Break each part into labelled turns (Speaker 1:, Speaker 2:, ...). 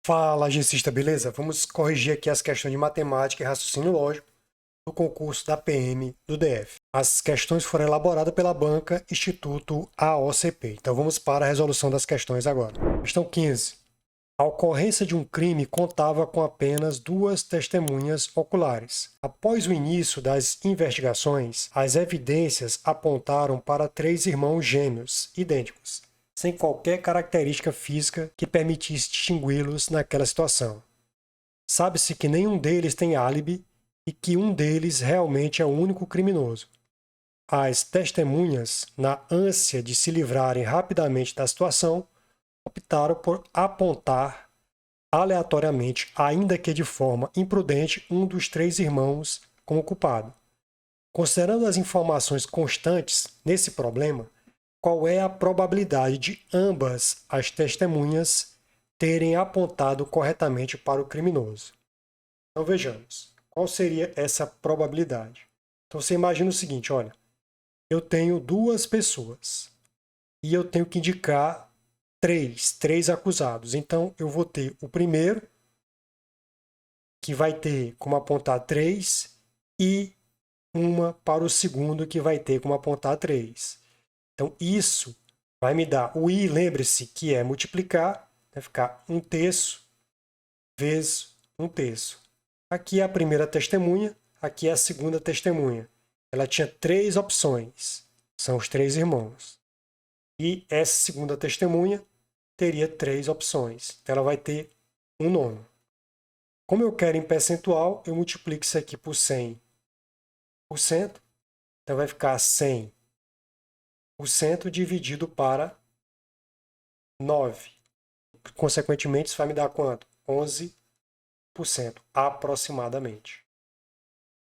Speaker 1: Fala, agência, beleza? Vamos corrigir aqui as questões de matemática e raciocínio lógico do concurso da PM do DF. As questões foram elaboradas pela banca Instituto AOCP. Então vamos para a resolução das questões agora. Questão 15. A ocorrência de um crime contava com apenas 2 testemunhas oculares. Após o início das investigações, as evidências apontaram para 3 irmãos gêmeos idênticos, sem qualquer característica física que permitisse distingui-los naquela situação. Sabe-se que nenhum deles tem álibi e que um deles realmente é o único criminoso. As testemunhas, na ânsia de se livrarem rapidamente da situação, optaram por apontar aleatoriamente, ainda que de forma imprudente, um dos 3 irmãos como culpado. Considerando as informações constantes nesse problema, qual é a probabilidade de ambas as testemunhas terem apontado corretamente para o criminoso? Então vejamos, qual seria essa probabilidade? Então você imagina o seguinte, olha, eu tenho 2 pessoas e eu tenho que indicar três acusados. Então eu vou ter o primeiro, que vai ter como apontar 3, e uma para o segundo, que vai ter como apontar 3. Então, isso vai me dar o I, lembre-se que é multiplicar, vai ficar 1/3 vezes 1/3. Aqui é a primeira testemunha, aqui é a segunda testemunha. Ela tinha 3 opções, são os 3 irmãos. E essa segunda testemunha teria 3 opções, então ela vai ter 1/9. Como eu quero em percentual, eu multiplico isso aqui por 100%, então vai ficar 100% dividido para 9. Consequentemente, isso vai me dar quanto? 11% aproximadamente.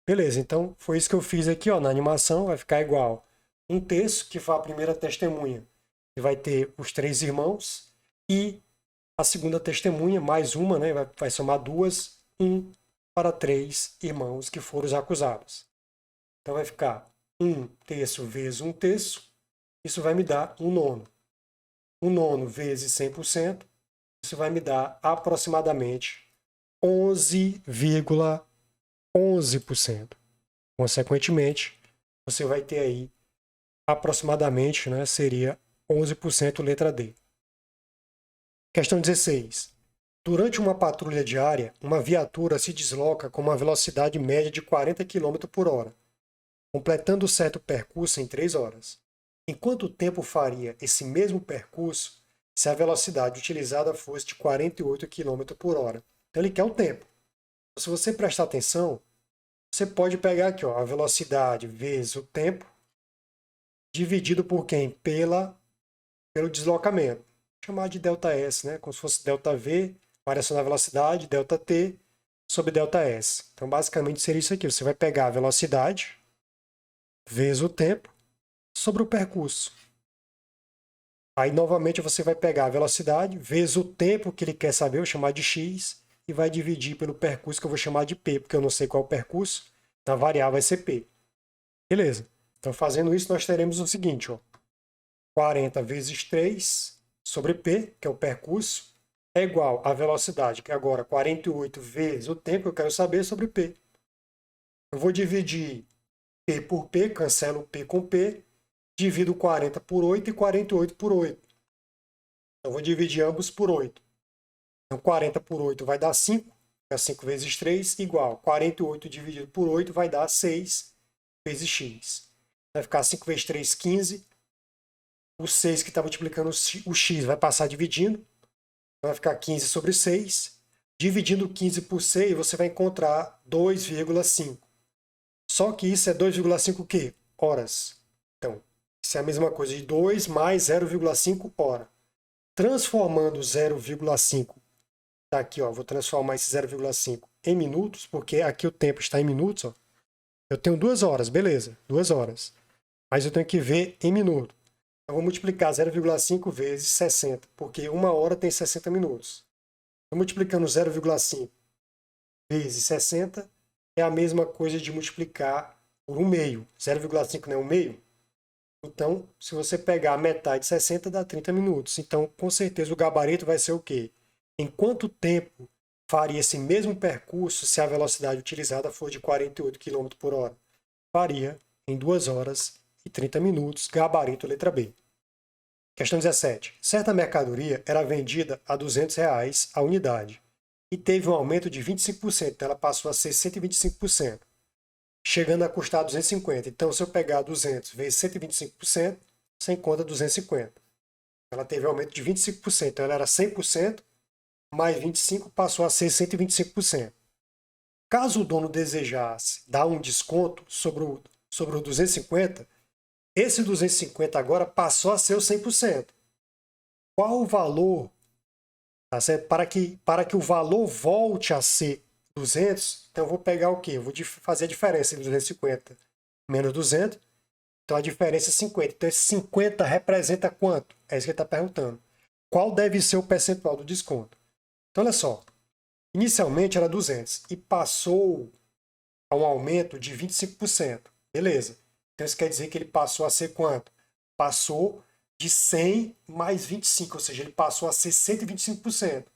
Speaker 1: Beleza, então foi isso que eu fiz aqui, ó, na animação, vai ficar igual 1/3, que foi a primeira testemunha, que vai ter os 3 irmãos, e a segunda testemunha, mais uma, né, vai somar 2, 1 para 3 irmãos que foram os acusados. Então vai ficar 1/3 vezes 1/3, isso vai me dar 1/9. 1/9 vezes 100%, isso vai me dar aproximadamente 11,11%. Consequentemente, você vai ter aí aproximadamente, né, seria 11% letra D. Questão 16. Durante uma patrulha diária, uma viatura se desloca com uma velocidade média de 40 km por hora, completando certo percurso em 3 horas. Em quanto tempo faria esse mesmo percurso se a velocidade utilizada fosse de 48 km por hora? Então ele quer o tempo. Se você prestar atenção, você pode pegar aqui, ó, a velocidade vezes o tempo, dividido por quem? Pelo deslocamento. Vou chamar de ΔS, né? Como se fosse ΔV, variação da velocidade, ΔT, sobre ΔS. Então, basicamente, seria isso aqui. Você vai pegar a velocidade vezes o tempo sobre o percurso. Aí, novamente, você vai pegar a velocidade vezes o tempo que ele quer saber, eu vou chamar de x, e vai dividir pelo percurso, que eu vou chamar de p, porque eu não sei qual é o percurso, então a variável vai ser p. Beleza. Então, fazendo isso, nós teremos o seguinte, ó, 40 vezes 3 sobre p, que é o percurso, é igual à velocidade, que é agora 48 vezes o tempo que eu quero saber sobre p. Eu vou dividir p por p, cancelo p com p, divido 40 por 8 e 48 por 8. Eu vou dividir ambos por 8. Então, 40 por 8 vai dar 5, é 5 vezes 3, igual 48 dividido por 8 vai dar 6 vezes x. Vai ficar 5 vezes 3, 15. O 6 que está multiplicando o x vai passar dividindo. Vai ficar 15 sobre 6. Dividindo 15 por 6, você vai encontrar 2,5. Só que isso é 2,5 o quê? Horas. Então, isso é a mesma coisa de 2 mais 0,5 hora. Transformando 0,5, tá aqui, ó, vou transformar esse 0,5 em minutos, porque aqui o tempo está em minutos, ó. Eu tenho 2 horas, beleza, 2 horas. Mas eu tenho que ver em minuto. Eu vou multiplicar 0,5 vezes 60, porque 1 hora tem 60 minutos. Então, multiplicando 0,5 vezes 60 é a mesma coisa de multiplicar por 1 meio. 0,5 não é 1 meio? Então, se você pegar a metade de 60, dá 30 minutos. Então, com certeza, o gabarito vai ser o quê? Em quanto tempo faria esse mesmo percurso se a velocidade utilizada for de 48 km por hora? Faria em 2 horas e 30 minutos, gabarito letra B. Questão 17. Certa mercadoria era vendida a R$200 a unidade e teve um aumento de 25%, então ela passou a ser 125%, chegando a custar 250. Então, se eu pegar 200 vezes 125%, você encontra 250. Ela teve um aumento de 25%, então ela era 100%, mais 25% passou a ser 125%. Caso o dono desejasse dar um desconto sobre o 250, esse 250 agora passou a ser o 100%. Qual o valor, tá certo? Para que o valor volte a ser 200, então eu vou pegar o quê? Eu vou fazer a diferença entre 250 menos 200, então a diferença é 50. Então esse 50 representa quanto? É isso que ele está perguntando. Qual deve ser o percentual do desconto? Então olha só, inicialmente era 200 e passou a um aumento de 25%. Beleza. Então isso quer dizer que ele passou a ser quanto? Passou de 100 mais 25, ou seja, ele passou a ser 125%.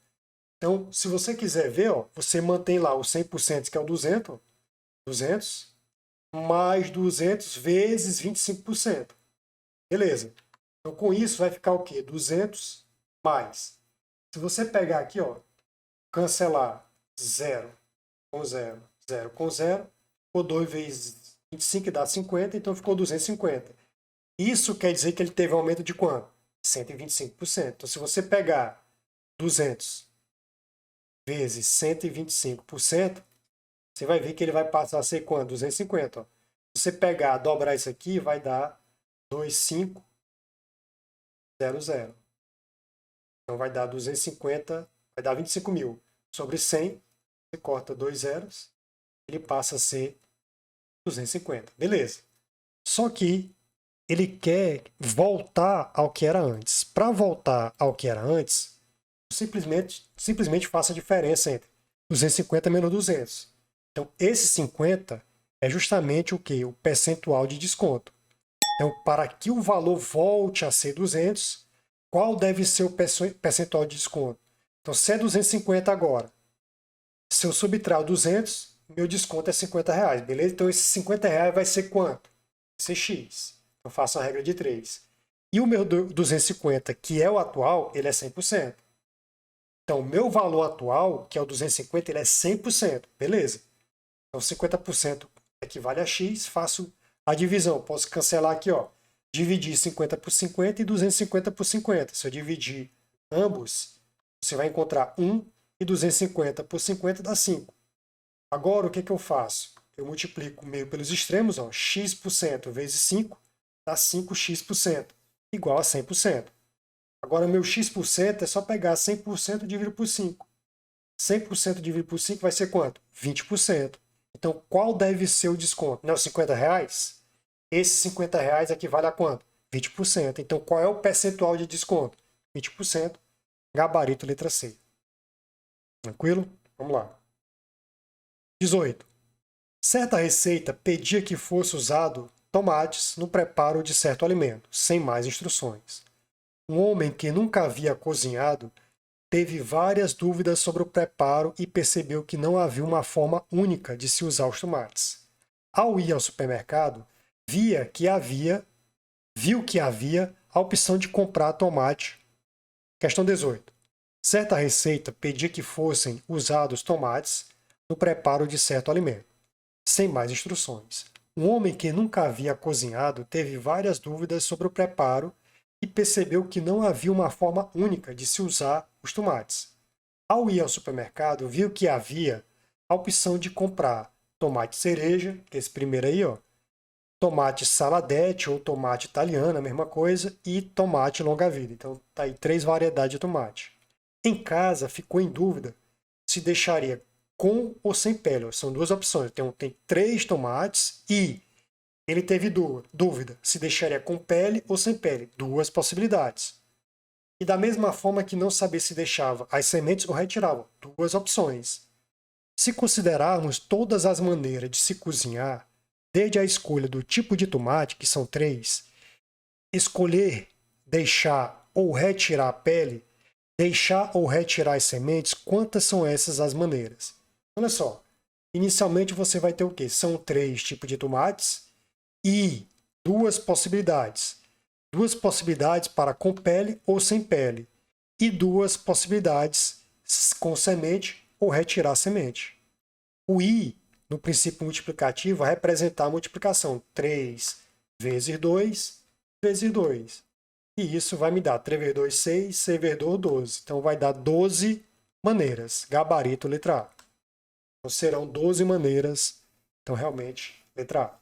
Speaker 1: Então, se você quiser ver, ó, você mantém lá o 100%, que é o 200, 200 mais 200 vezes 25%. Beleza. Então, com isso, vai ficar o quê? 200 mais. Se você pegar aqui, ó, cancelar 0 com 0, 0 com 0, ficou 2 vezes 25 dá 50, então ficou 250. Isso quer dizer que ele teve um aumento de quanto? 125%. Então, se você pegar 200 vezes 125%, você vai ver que ele vai passar a ser quanto? 250. Ó. Se você pegar, dobrar isso aqui, vai dar 2500. Então vai dar 250, vai dar 25 mil. Sobre 100, você corta 2 zeros, ele passa a ser 250. Beleza. Só que ele quer voltar ao que era antes. Para voltar ao que era antes, simplesmente faça a diferença entre 250 menos 200. Então, esse 50 é justamente o que? O percentual de desconto. Então, para que o valor volte a ser 200, qual deve ser o percentual de desconto? Então, se é 250 agora, se eu subtrair o 200, meu desconto é R$50, beleza? Então, esse R$50 vai ser quanto? Vai ser X. Então, faço a regra de 3. E o meu 250, que é o atual, ele é 100%. Então, o meu valor atual, que é o 250, ele é 100%. Beleza. Então, 50% equivale a X. Faço a divisão. Posso cancelar aqui, ó. Dividir 50 por 50 e 250 por 50. Se eu dividir ambos, você vai encontrar 1 e 250 por 50 dá 5. Agora, o que eu faço? Eu multiplico o meio pelos extremos, ó. X% vezes 5 dá 5x%, igual a 100%. Agora, meu x% é só pegar 100% e dividir por 5. 100% dividido por 5 vai ser quanto? 20%. Então, qual deve ser o desconto? Não é os R$50? Esse R$50 equivale a quanto? 20%. Então, qual é o percentual de desconto? 20%. Gabarito letra C. Tranquilo? Vamos lá. 18. Certa receita pedia que fosse usado tomates no preparo de certo alimento, sem mais instruções. Um homem que nunca havia cozinhado teve várias dúvidas sobre o preparo e percebeu que não havia uma forma única de se usar os tomates. Ao ir ao supermercado, viu que havia a opção de comprar tomate. Questão 18. Certa receita pedia que fossem usados tomates no preparo de certo alimento, sem mais instruções. Um homem que nunca havia cozinhado teve várias dúvidas sobre o preparo e percebeu que não havia uma forma única de se usar os tomates. Ao ir ao supermercado, viu que havia a opção de comprar tomate cereja, que é esse primeiro aí, ó, tomate saladete ou tomate italiano, a mesma coisa, e tomate longa-vida. Então, tá aí 3 variedades de tomate. Em casa, ficou em dúvida se deixaria com ou sem pele. São 2 opções. Então, tem 3 tomates e ele teve dúvida se deixaria com pele ou sem pele. 2 possibilidades. E da mesma forma que não sabia se deixava as sementes ou retirava. 2 opções. Se considerarmos todas as maneiras de se cozinhar, desde a escolha do tipo de tomate, que são 3, escolher, deixar ou retirar a pele, Deixar ou retirar as sementes, quantas são essas as maneiras? Olha só, inicialmente você vai ter o quê? São 3 tipos de tomates e duas possibilidades. Duas possibilidades para com pele ou sem pele. E duas possibilidades com semente ou retirar semente. O I, no princípio multiplicativo, vai representar a multiplicação 3 vezes 2 vezes 2. E isso vai me dar 3 vezes 2, 6, 6 vezes 2, 12. Então vai dar 12 maneiras. Gabarito, letra A. Então serão 12 maneiras. Então realmente, letra A.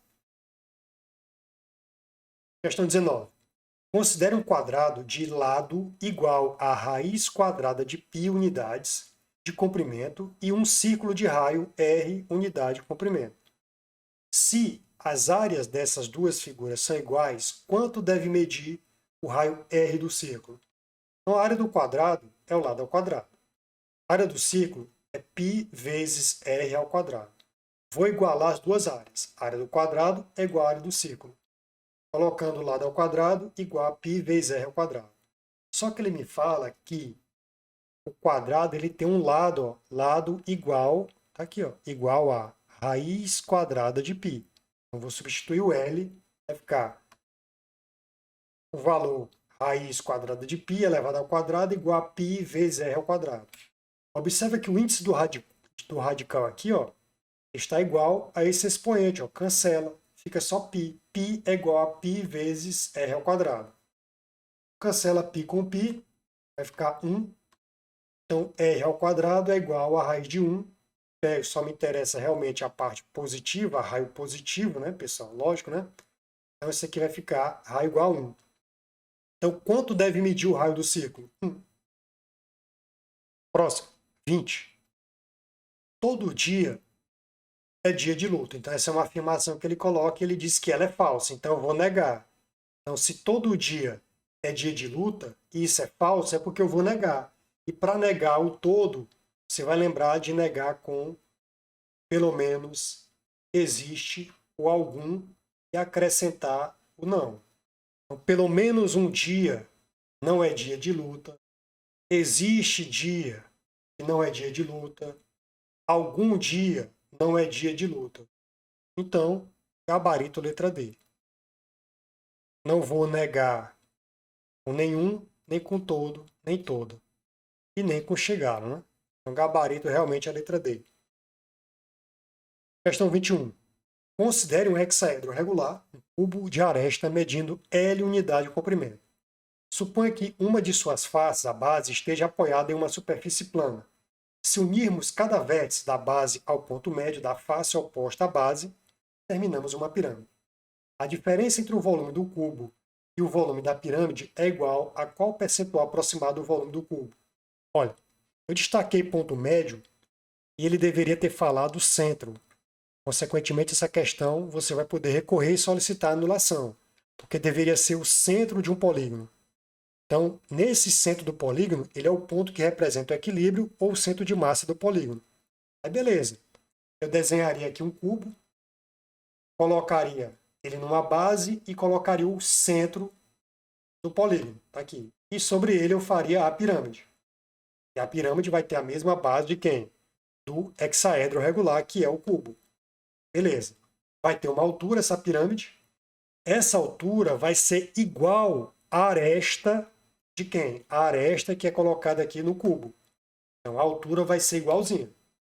Speaker 1: Questão 19. Considere um quadrado de lado igual à raiz quadrada de π unidades de comprimento e um círculo de raio r unidade de comprimento. Se as áreas dessas duas figuras são iguais, quanto deve medir o raio r do círculo? Então, a área do quadrado é o lado ao quadrado. A área do círculo é π vezes r ao quadrado. Vou igualar as duas áreas. A área do quadrado é igual à área do círculo. Colocando o lado ao quadrado igual a π vezes r ao quadrado. Só que ele me fala que o quadrado ele tem um lado, ó, lado igual, tá aqui, ó, igual a raiz quadrada de π. Então vou substituir o L, vai ficar o valor raiz quadrada de π elevado ao quadrado igual a π vezes r ao quadrado. Observa que o índice do radical aqui, ó, está igual a esse expoente, ó, cancela, fica só π. π é igual a π vezes r ao quadrado. Cancela π com π, vai ficar 1. Então, r ao quadrado é igual a raiz de 1. Só me interessa realmente a parte positiva, raio positivo, né, pessoal? Lógico, né? Então, isso aqui vai ficar raio igual a 1. Então, quanto deve medir o raio do círculo? 1. Próximo, 20. Todo dia é dia de luta. Então, essa é uma afirmação que ele coloca e ele diz que ela é falsa. Então, eu vou negar. Então, se todo dia é dia de luta e isso é falso, é porque eu vou negar. E para negar o todo, você vai lembrar de negar com pelo menos existe o algum e acrescentar o não. Então, pelo menos um dia não é dia de luta. Existe dia que não é dia de luta. Algum dia não é dia de luta. Então, gabarito letra D. Não vou negar com nenhum, nem com todo, nem toda. E nem com chegaram, né? Então, gabarito realmente é a letra D. Questão 21. Considere um hexaedro regular, um cubo de aresta medindo L unidade de comprimento. Suponha que uma de suas faces, a base, esteja apoiada em uma superfície plana. Se unirmos cada vértice da base ao ponto médio da face oposta à base, terminamos uma pirâmide. A diferença entre o volume do cubo e o volume da pirâmide é igual a qual percentual aproximado do volume do cubo? Olha, eu destaquei ponto médio e ele deveria ter falado centro. Consequentemente, essa questão você vai poder recorrer e solicitar anulação, porque deveria ser o centro de um polígono. Então, nesse centro do polígono, ele é o ponto que representa o equilíbrio ou o centro de massa do polígono. Aí, beleza. Eu desenharia aqui um cubo, colocaria ele numa base e colocaria o centro do polígono. Tá aqui. E sobre ele eu faria a pirâmide. E a pirâmide vai ter a mesma base de quem? Do hexaedro regular, que é o cubo. Beleza. Vai ter uma altura essa pirâmide. Essa altura vai ser igual à aresta de quem? A aresta que é colocada aqui no cubo. Então a altura vai ser igualzinha.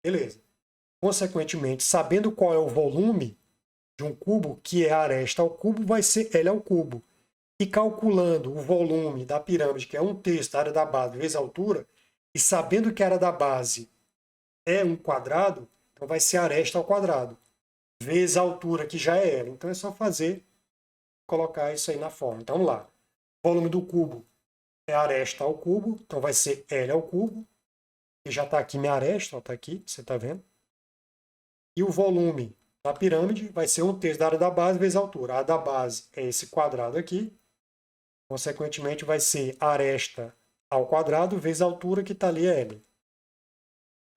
Speaker 1: Beleza. Consequentemente, sabendo qual é o volume de um cubo, que é a aresta ao cubo, vai ser L ao cubo. E calculando o volume da pirâmide, que é 1/3 da área da base vezes a altura, e sabendo que a área da base é um quadrado, então vai ser aresta ao quadrado, vezes a altura, que já é L. Então é só colocar isso aí na forma. Então vamos lá. O volume do cubo é aresta ao cubo, então vai ser L ao cubo. E já está aqui minha aresta, está aqui, você está vendo. E o volume da pirâmide vai ser 1/3 da área da base vezes a altura. A área da base é esse quadrado aqui. Consequentemente, vai ser aresta ao quadrado vezes a altura, que está ali, é L.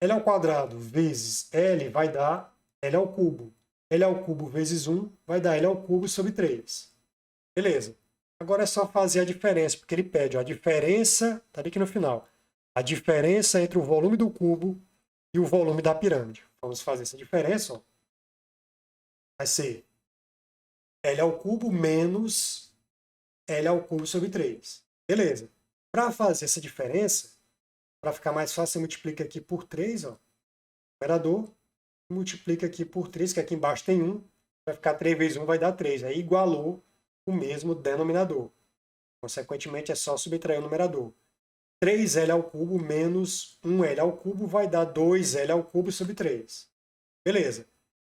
Speaker 1: L ao quadrado vezes L vai dar L ao cubo. L ao cubo vezes 1 vai dar L ao cubo sobre 3. Beleza. Agora é só fazer a diferença, porque ele pede ó, a diferença, está aqui no final, a diferença entre o volume do cubo e o volume da pirâmide. Vamos fazer essa diferença. Ó. Vai ser L ao cubo menos L ao cubo sobre 3. Beleza. Para fazer essa diferença, para ficar mais fácil, você multiplica aqui por 3, ó, numerador, multiplica aqui por 3, que aqui embaixo tem 1, vai ficar 3 vezes 1 vai dar 3. Aí igualou o mesmo denominador. Consequentemente, é só subtrair o numerador. 3L ao cubo menos 1L ao cubo vai dar 2L ao cubo sobre 3. Beleza.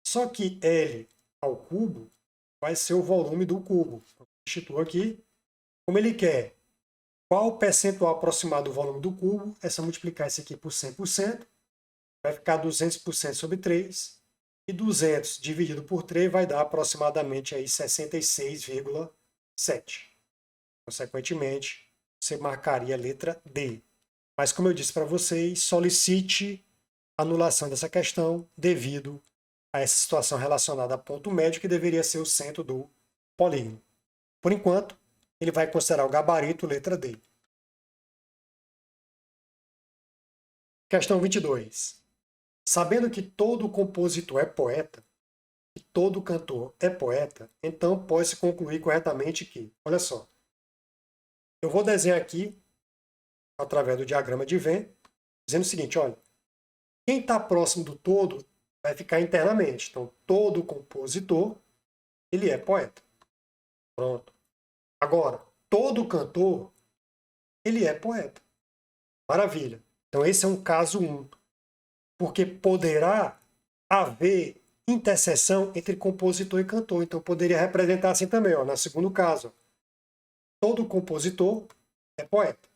Speaker 1: Só que L ao cubo vai ser o volume do cubo. Substituo aqui. Como ele quer qual o percentual aproximado do volume do cubo, é só multiplicar isso aqui por 100%. Vai ficar 200% sobre 3. E 200 dividido por 3 vai dar aproximadamente aí 66,7. Consequentemente, você marcaria a letra D. Mas como eu disse para vocês, solicite a anulação dessa questão devido a essa situação relacionada a ponto médio, que deveria ser o centro do polígono. Por enquanto, ele vai considerar o gabarito letra D. Questão 22. Sabendo que todo compositor é poeta, e todo cantor é poeta, então pode-se concluir corretamente que, olha só, eu vou desenhar aqui, através do diagrama de Venn, dizendo o seguinte, olha, quem está próximo do todo vai ficar internamente. Então, todo compositor, ele é poeta. Pronto. Agora, todo cantor, ele é poeta. Maravilha. Então, esse é um caso 1. Porque poderá haver interseção entre compositor e cantor. Então, poderia representar assim também, ó, no segundo caso. Todo compositor é poeta.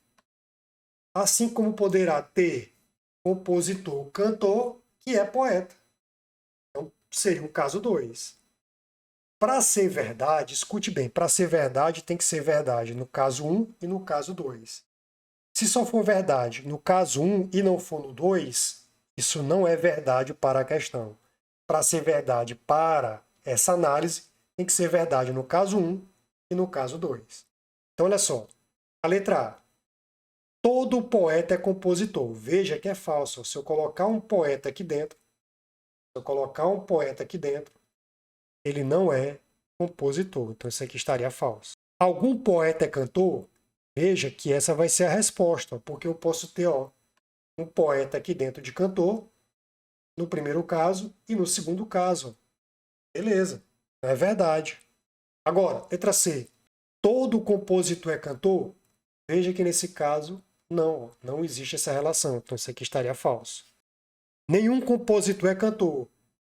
Speaker 1: Assim como poderá ter compositor, cantor, que é poeta. Então, seria o caso 2. Para ser verdade, escute bem, para ser verdade tem que ser verdade no caso 1 e no caso 2. Se só for verdade no caso 1 e não for no 2, isso não é verdade para a questão. Para ser verdade para essa análise, tem que ser verdade no caso 1 e no caso 2. Então, olha só, a letra A. Todo poeta é compositor. Veja que é falso. Se eu colocar um poeta aqui dentro, ele não é compositor. Então, isso aqui estaria falso. Algum poeta é cantor? Veja que essa vai ser a resposta, porque eu posso ter um poeta aqui dentro de cantor, no primeiro caso, e no segundo caso. Beleza, é verdade. Agora, letra C. Todo compositor é cantor? Veja que nesse caso, não existe essa relação. Então, isso aqui estaria falso. Nenhum compositor é cantor.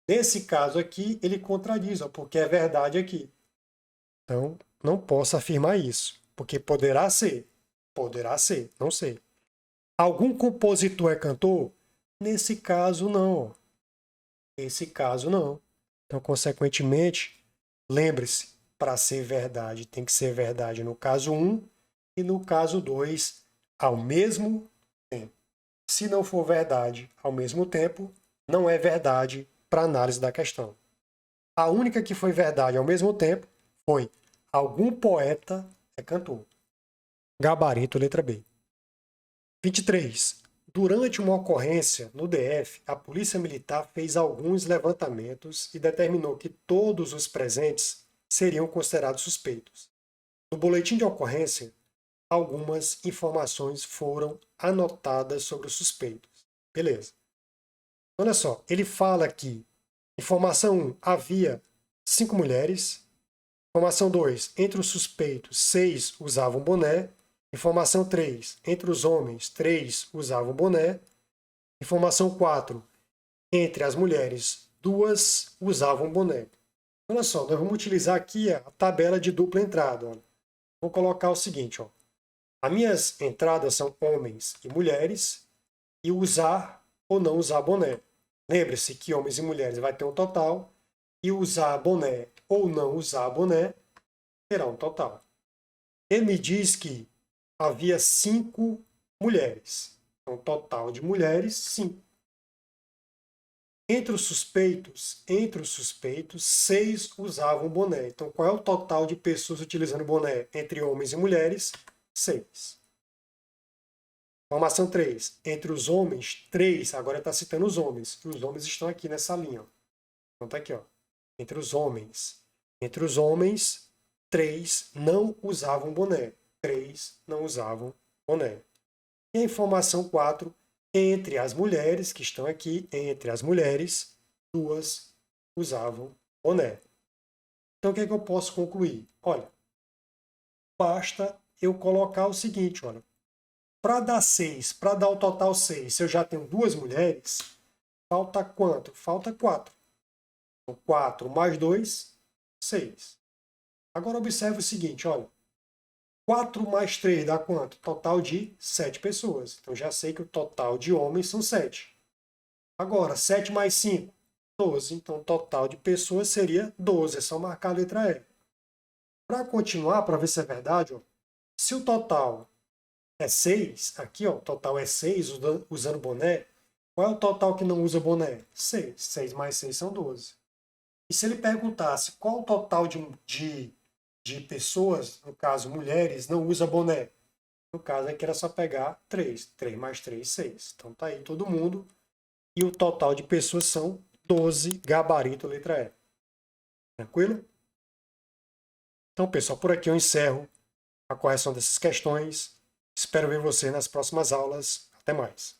Speaker 1: Nesse caso aqui, ele contradiz, porque é verdade aqui. Então, não posso afirmar isso, porque poderá ser, não sei. Algum compositor é cantor? Nesse caso, não. Nesse caso, não. Então, consequentemente, lembre-se, para ser verdade, tem que ser verdade no caso 1 e no caso 2 ao mesmo tempo. Se não for verdade ao mesmo tempo, não é verdade para análise da questão. A única que foi verdade ao mesmo tempo foi algum poeta é cantor. Gabarito, letra B. 23. Durante uma ocorrência no DF, a Polícia Militar fez alguns levantamentos e determinou que todos os presentes seriam considerados suspeitos. No boletim de ocorrência, algumas informações foram anotadas sobre os suspeitos. Beleza. Olha só, ele fala aqui, informação 1, havia 5 mulheres. Informação 2, entre os suspeitos, 6 usavam boné. Informação 3, entre os homens, 3 usavam boné. Informação 4, entre as mulheres, 2 usavam boné. Olha só, nós vamos utilizar aqui a tabela de dupla entrada. Ó. Vou colocar o seguinte, ó. As minhas entradas são homens e mulheres e usar ou não usar boné. Lembre-se que homens e mulheres vai ter um total e usar boné ou não usar boné terá um total. Ele me diz que havia 5 mulheres. Então, total de mulheres, 5. Entre os suspeitos, 6 usavam boné. Então, qual é o total de pessoas utilizando boné entre homens e mulheres? 6. Informação 3. Entre os homens, 3. Agora está citando os homens. E os homens estão aqui nessa linha. Ó. Então tá aqui, ó. Entre os homens. Entre os homens, 3 não usavam boné. 3 não usavam boné. E a informação 4. Entre as mulheres, que estão aqui, entre as mulheres, 2 usavam boné. Então o que é que eu posso concluir? Olha, basta eu colocar o seguinte, olha. Para dar 6, para dar o total 6, se eu já tenho 2 mulheres, falta quanto? Falta 4. Então, 4 mais 2, 6. Agora observe o seguinte, olha. 4 mais 3 dá quanto? Total de 7 pessoas. Então já sei que o total de homens são 7. Agora, 7 mais 5, 12. Então o total de pessoas seria 12. É só marcar a letra E. Para continuar, para ver se é verdade, ó, se o total é 6, aqui ó, o total é 6 usando boné, qual é o total que não usa boné? 6. 6 mais 6 são 12. E se ele perguntasse qual o total de pessoas, no caso mulheres, não usa boné? No caso aqui era só pegar 3. 3 mais 3, 6. Então tá aí todo mundo. E o total de pessoas são 12, gabarito, letra E. Tranquilo? Então, pessoal, por aqui eu encerro a correção dessas questões. Espero ver você nas próximas aulas. Até mais.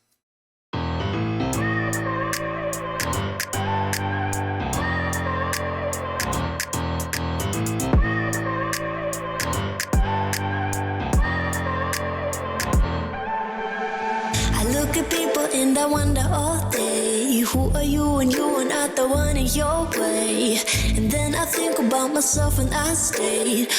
Speaker 2: Look at people and I wonder all day, who are you and you are not the one in your way. And then I think about myself and I stayed